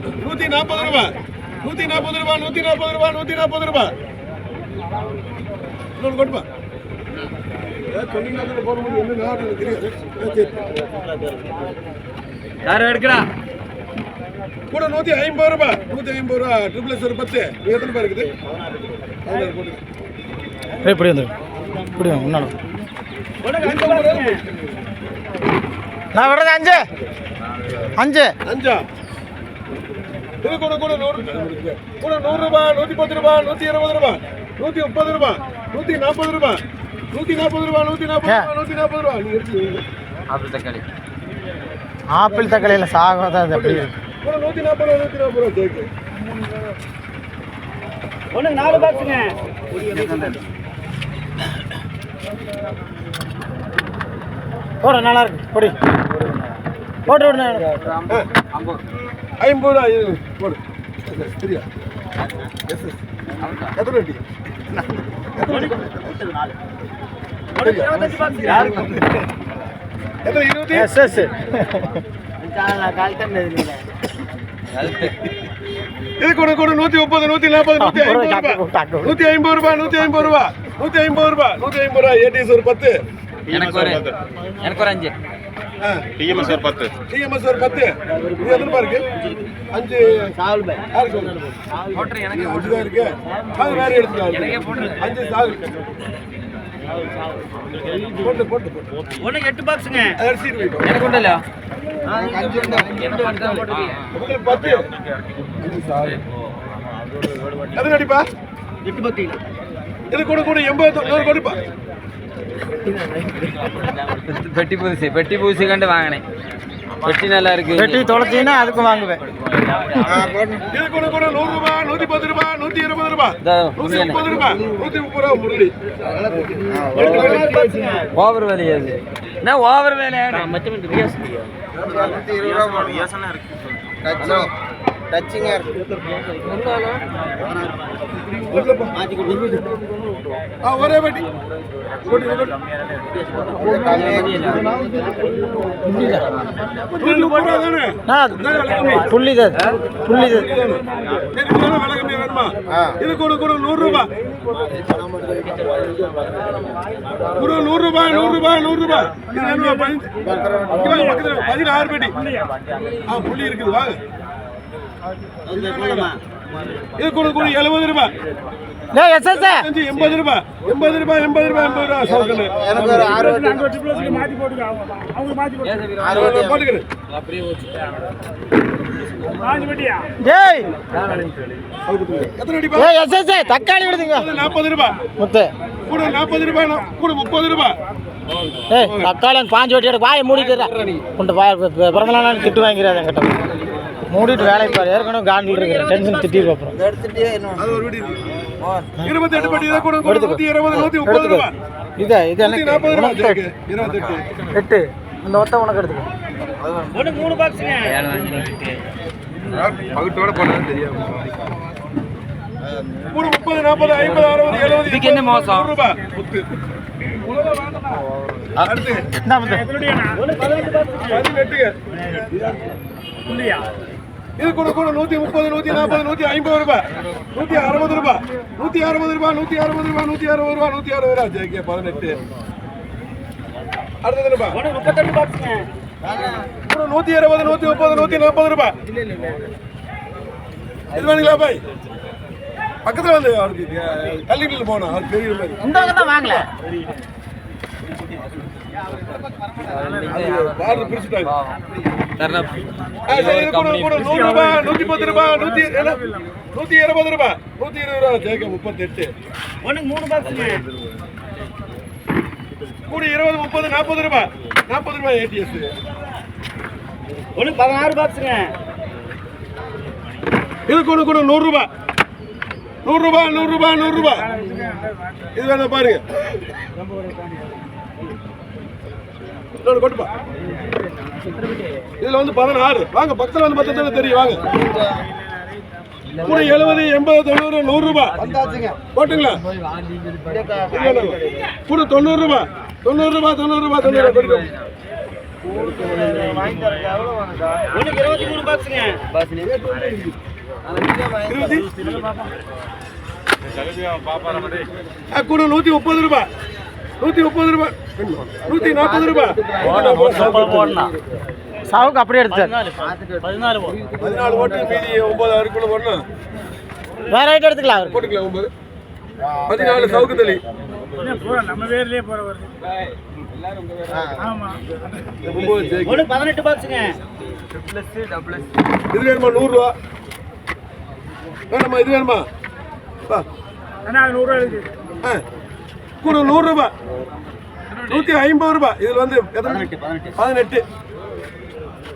140 ரூபா 140 ரூபா 140 ரூபா 140 ரூபா இன்னொன்று கொண்டுப்பா யாரும் எடுக்கிறா கூட 150 ரூபா 150 ரூபா ட்ரிபிள் எஸ் ஒரு 10 எத்தனை ரூபாய் இருக்குது இப்படி வந்து இப்படி முன்னாடி நான் விடுறது 5 5 5 இது கூட 100 கூட 100 ரூபா 110 ரூபா 120 ரூபா 130 ரூபா 140 ரூபா 140 ரூபா 140 ரூபா நீ எடுத்து ஆப்பிள் தக்காளியில சாகாத அது அப்படி கூட 140 ரூபா கேக்கு ஒண்ணு 4 பாக்ஸ்ங்க போட நல்லா இருக்கு போடி போட்டு விடுங்க 50 ரூபா இது போடு சரியா எத்தனை வெட்டி எத்தனை 20 எஸ் எஸ் இது கூட 130 140 150 ரூபா 150 ரூபா 150 ரூபா 150 ரூபா ஏடிஎஸ் ஒரு 10 எனக்கு ஒரு 5 டிஎம்எஸ் ஒரு 10 டிஎம்எஸ் ஒரு 10 இது எத்தனை பாருக்கு 5 சால் பை போட்ற எனக்கு 5 தான் இருக்கு அது வேற எடுத்துக்கலாம் 5 சால் போட்டு போட்டு ஒண்ணு 8 பாக்ஸ்ங்க அரிசி வை எனக்கு உண்டல 5 உண்டா 8 போட்டு 10 5 சால் அது அடிப்பா 8 பத்தி இது கூட 80 100 கொடுப்பா பெட்டி பூசி கண்டு வாங்கினேன் பெட்டி நல்லா இருக்கு பெட்டி தொலைச்சின்னா அதுக்கு வாங்குவேன் இது கூட 100 ரூபா 110 ரூபா 120 ரூபா 130 ரூபா 130 ரூபா முரளி ஓவர் வேலை அது என்ன ஓவர் வேலை மச்சம் ரியாஸ் 120 ரூபா ரியாஸ்னா இருக்கு டச்சிங் இருக்கு ஒரே பெட்டி புள்ளி இது கூட 100 ரூபா 100 ரூபா 100 ரூபா 100 ரூபா இது 16 பெட்டி புள்ளி இருக்குது வாங்க இது கூட 70 ரூபா 80 ரூபா 80 ரூபா 80 ரூபா 80 ரூபா சோக்கல எனக்கு ஒரு 6 வட்டி மாத்தி போடுங்க அவங்க மாத்தி போடுங்க 6 வட்டி போடுங்க அப்படியே ஓச்சு 5 வட்டியா டேய் எத்தனை அடிப்பா ஏய் எஸ்எஸ் தக்காளி விடுங்க 40 ரூபா முத்து கூட 40 ரூபா கூட 30 ரூபா ஏய் தக்காளி 5 வட்டி எடுத்து வாயை மூடிட்டுடா கொண்டு பிறந்தநாள் திட்டு வாங்கிறாத என்கிட்ட மூடிட்டு வேலை பாரு ஏற்கனவே காண்டில் இருக்கிற டென்ஷன் திட்டி அப்புறம் எடுத்துட்டு அது ஒரு வீடியோ 28 பட்டி இத கூட 120 130 ரூபா இது என்ன 40 ரூபா 28 8 அந்த ஒத்த உனக்கு எடுத்துக்கோ ஒண்ணு 3 பாக்ஸ்ங்க பகுட்டோட போனது தெரியாது கூட 30 40 50 60 70 இதுக்கு என்ன மோசம் ரூபா முத்து அடுத்து என்ன முத்து ஒண்ணு 18 பாக்ஸ் 18 புள்ளியா இது கூட 130 140 150 ரூபா 160 ரூபா 160 ரூபா 160 ரூபா 160 ரூபா 160 ரூபா ஜேகே 18 அடுத்து ரூபா ஒண்ணு 32 பாக்ஸ்ங்க கூட 120 130 140 ரூபா இது வாங்களா பாய் பக்கத்துல வந்து அவருக்கு கல்லிங்கில போனா அது பெரிய மாதிரி இந்த தான் வாங்கல பாரு பிரிச்சுட்டாங்க தரனா கூட 100 ரூபா 110 ரூபா 120 ரூபா 120 ரூபா ஜேகே 38 ஒண்ணு 3 பாக்ஸ்ங்க கூட 20 30 40 ரூபா 40 ரூபா ஏடிஎஸ் ஒண்ணு 16 பாக்ஸ்ங்க இது கூட 100 ரூபா 100 ரூபா 100 ரூபா 100 ரூபா இது வேணா பாருங்க இன்னொரு கொட்டுப்பா இதுல வந்து 16 வாங்க பக்கத்துல வந்து பார்த்தா தெரியும் வாங்க கூட 70 80 90 100 ரூபா போட்டுங்களா கூட 90 ரூபா 90 ரூபா 90 ரூபா 90 ரூபா ஒன்றுக்கு 23 பாக்ஸுங்க. கூட 130 ரூபாய் 130 ரூபாய் 140 ரூபாய் சாவுக்கு அப்படியே எடுத்தார். 14 ஓட்டு மீதி 9 அதுக்குள்ள வரணும். வேற ஐட்டம் எடுத்துக்கலாம் அவருக்கு. போட்டுக்கலாம் 9 14 சவுக்கு தள்ளி நம்ம பேர்லயே போற வருது. ஆமா. 18 பாக்ஸுங்க. இது வேணுமா 100 ரூபா வேணுமா இது வேணுமா அண்ணா 100 ரூபாய் இருக்கு. கூட 100 ரூபாய் 150 ரூபாய். இதுல வந்து 18